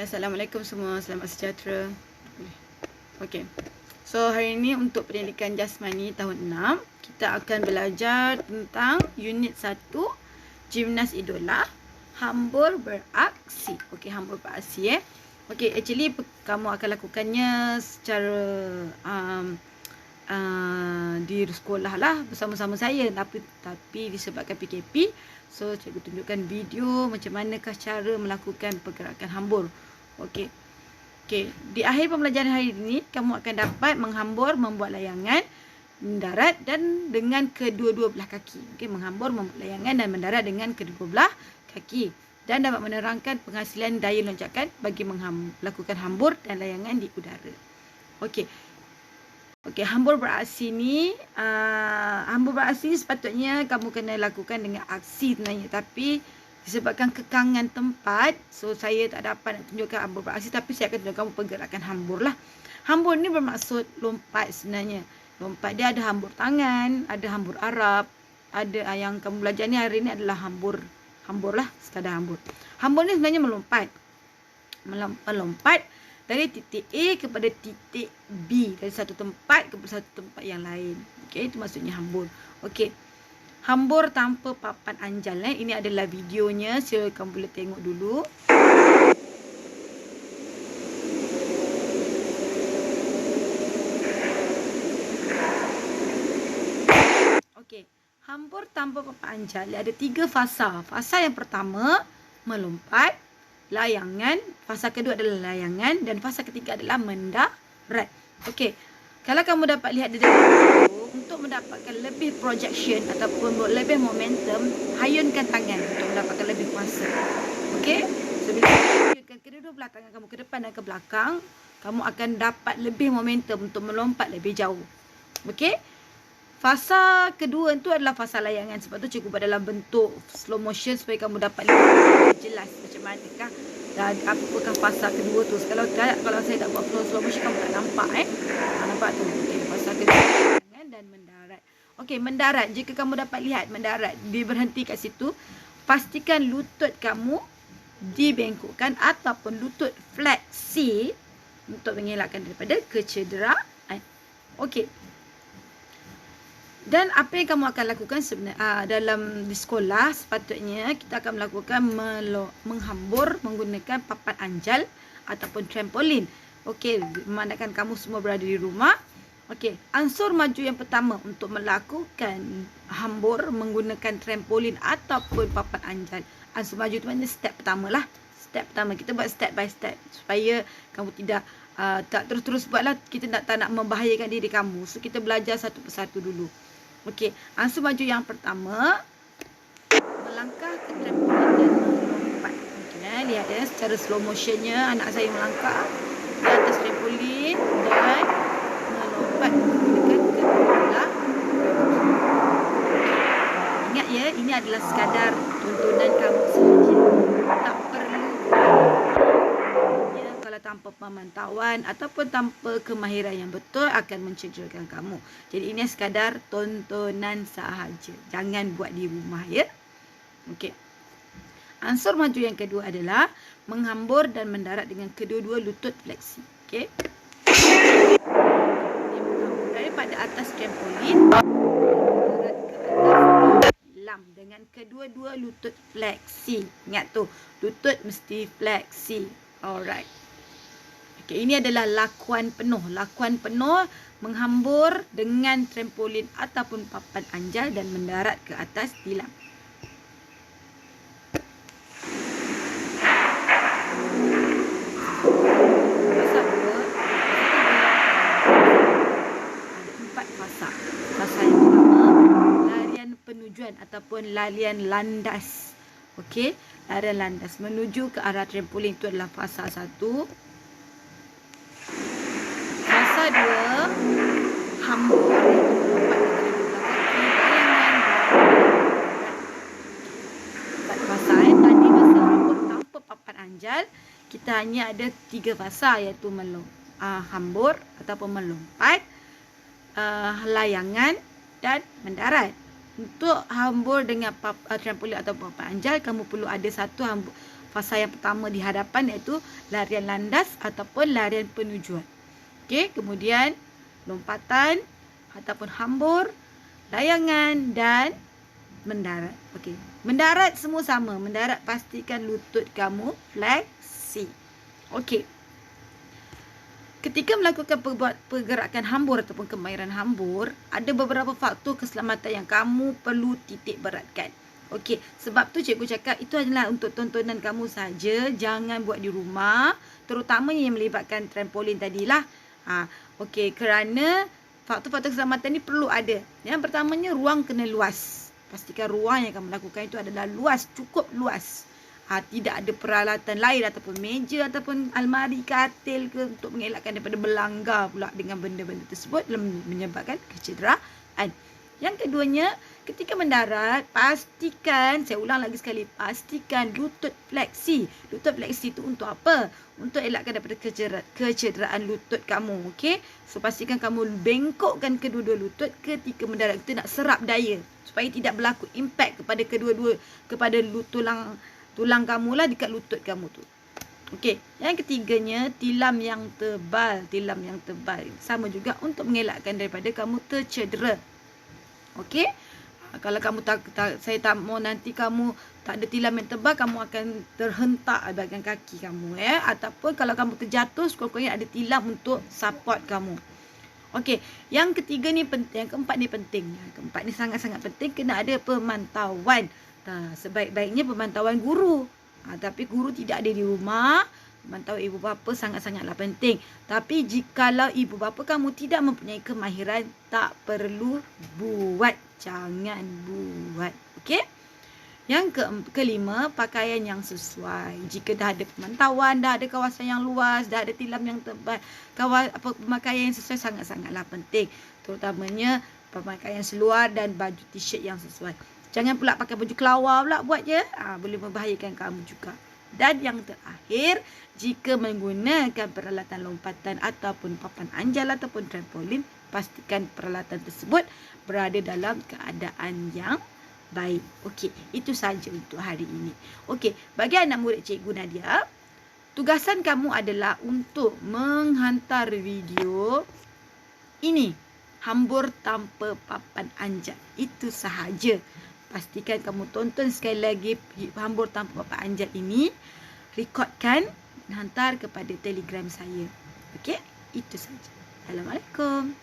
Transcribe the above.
Assalamualaikum semua, selamat sejahtera. Okey. So hari ini untuk pendidikan jasmani tahun 6, kita akan belajar tentang unit 1, Gimnas Idola, hambur beraksi. Okey, hambur beraksi Okey, actually kamu akan lakukannya secara di sekolah lah bersama-sama saya, tapi disebabkan PKP, so cikgu tunjukkan video macam manakah cara melakukan pergerakan hambur. Okey. Di akhir pembelajaran hari ini kamu akan dapat menghambur, membuat layangan, mendarat dan dengan kedua-dua belah kaki. Okey, menghambur, membuat layangan dan mendarat dengan kedua belah kaki, dan dapat menerangkan penghasilan daya lonjakan bagi melakukan hambur dan layangan di udara. Okey, hambur beraksi ni, sepatutnya kamu kena lakukan dengan aksi sebenarnya, tapi disebabkan kekangan tempat, so saya tak dapat nak tunjukkan hambur beraksi, tapi saya akan tunjukkan kamu pergerakan hambur lah. Hambur ni bermaksud lompat sebenarnya. Lompat dia ada hambur tangan, ada hambur Arab, ada yang kamu belajar ni hari ni adalah hambur lah, sekadar hambur. Hambur ni sebenarnya melompat dari titik A kepada titik B, dari satu tempat ke satu tempat yang lain. Okey, itu maksudnya hambur. Okey. Hambur tanpa papan anjal. Ini adalah videonya, sila kamu boleh tengok dulu. Okey, hambur tanpa papan anjal ada 3 fasa. Fasa yang pertama melompat, layangan, fasa kedua adalah layangan, dan fasa ketiga adalah mendarat. Okey, kalau kamu dapat lihat di dalam video, untuk mendapatkan lebih projection ataupun lebih momentum, hayunkan tangan untuk mendapatkan lebih kuasa. Okey, so bila kamu hayunkan kedua belah tangan kamu ke depan dan ke belakang, kamu akan dapat lebih momentum untuk melompat lebih jauh. Okey, fasa kedua itu adalah fasa layangan. Sebab tu cikgu buat dalam bentuk slow motion supaya kamu dapat lebih jelas macam manakah dan apakah fasa kedua tu. Kalau saya tak buat slow motion, kamu tak nampak nampak tu. Okey, fasa kedua layangan dan mendarat. Okey, mendarat, jika kamu dapat lihat mendarat, dia berhenti kat situ, pastikan lutut kamu dibengkokkan ataupun lutut fleksi untuk mengelakkan daripada kecederaan. Okey. Dan apa yang kamu akan lakukan sebenarnya dalam di sekolah, sepatutnya kita akan melakukan menghambur menggunakan papan anjal ataupun trampolin. Okey, memandangkan kamu semua berada di rumah. Okey, ansur maju yang pertama untuk melakukan hambur menggunakan trampolin ataupun papan anjal. Ansur maju tu maknanya step pertama lah. Step pertama, kita buat step by step supaya kamu tidak tak terus-terus buatlah, kita tak nak membahayakan diri kamu. So kita belajar satu persatu dulu. Okey, ansur maju yang pertama, melangkah ke trampolin dan melompat. Okey, lihat secara slow motionnya anak saya melangkah di atas trampolin dan melompat dekat kedua belah. Ingat ya, ini adalah sekadar tontonan kamu sahaja. Tak perlu tanpa pemantauan ataupun tanpa kemahiran yang betul akan mencederakan kamu. Jadi ini sekadar tontonan sahaja. Jangan buat di rumah ya. Okey. Ansur maju yang kedua adalah menghambur dan mendarat dengan kedua-dua lutut fleksi. Okey. Menghambur daripada atas trampolin mendarat ke atas tilam dengan kedua-dua lutut fleksi. Ingat tu, lutut mesti fleksi. Alright. Okay, ini adalah lakuan penuh. Lakuan penuh menghambur dengan trampolin ataupun papan anjal dan mendarat ke atas tilam. Fasa 2 ada 4 fasa. Fasa yang pertama, larian penujuan ataupun larian landas. Okey, larian landas menuju ke arah trampolin, itu adalah fasa 1. Fasa 2, hambur iaitu melompat dari dua kaki, layangan dan fasa. Tadi masa hambur tanpa papan anjal, kita hanya ada 3 fasa, iaitu hambur ataupun melompat, layangan dan mendarat. Untuk hambur dengan trampolin atau papan anjal, kamu perlu ada satu fasa yang pertama di hadapan iaitu larian landas ataupun larian penujuan. Okey, kemudian lompatan ataupun hambur, layangan dan mendarat. Okey, mendarat semua sama. Mendarat pastikan lutut kamu fleksi. Okey. Ketika melakukan pergerakan hambur ataupun kemahiran hambur, ada beberapa faktor keselamatan yang kamu perlu titik beratkan. Okey, sebab tu cikgu cakap itu adalah untuk tontonan kamu saja, jangan buat di rumah, terutamanya yang melibatkan trampolin tadilah. Okey, kerana faktor-faktor keselamatan ni perlu ada. Yang pertamanya, ruang kena luas. Pastikan ruang yang kamu lakukan itu adalah luas, cukup luas. Tidak ada peralatan lain ataupun meja ataupun almari, katil ke untuk mengelakkan daripada berlanggar pula dengan benda-benda tersebut dalam menyebabkan kecederaan. Yang keduanya, ketika mendarat, pastikan, saya ulang lagi sekali, pastikan lutut fleksi. Lutut fleksi itu untuk apa? Untuk elakkan daripada kecederaan lutut kamu. Okey? So, pastikan kamu bengkokkan kedua-dua lutut ketika mendarat. Kita nak serap daya supaya tidak berlaku impact kepada kepada tulang kamu lah dekat lutut kamu tu. Okey, yang ketiganya, tilam yang tebal. Tilam yang tebal sama juga untuk mengelakkan daripada kamu tercedera. Okey, kalau kamu saya tak mau nanti kamu tak ada tilam yang tebal, kamu akan terhentak bahagian kaki kamu ataupun kalau kamu terjatuh, sekurang-kurangnya ada tilam untuk support kamu. Okey, yang ketiga ni penting, yang keempat ni penting. Yang keempat ni sangat-sangat penting, kena ada pemantauan. Sebaik-baiknya pemantauan guru. Tapi guru tidak ada di rumah, pemantauan ibu bapa sangat-sangatlah penting. Tapi jikalau ibu bapa kamu tidak mempunyai kemahiran, tak perlu buat. Jangan buat. Okey? Yang kelima, pakaian yang sesuai. Jika dah ada pemantauan, dah ada kawasan yang luas, dah ada tilam yang tebal, pemakaian yang sesuai sangat-sangatlah penting. Terutamanya pemakaian seluar dan baju t-shirt yang sesuai. Jangan pula pakai baju kelawar pula buat je. Boleh membahayakan kamu juga. Dan yang terakhir, jika menggunakan peralatan lompatan ataupun papan anjal ataupun trampolin, pastikan peralatan tersebut berada dalam keadaan yang baik. Okey, itu saja untuk hari ini. Okey, bagi anak murid Cikgu Nadia, tugasan kamu adalah untuk menghantar video ini, hambur tanpa papan anjal. Itu sahaja. Pastikan kamu tonton sekali lagi hambur tanpa papan anjal ini, rekodkan dan hantar kepada Telegram saya. Okey, itu saja. Assalamualaikum.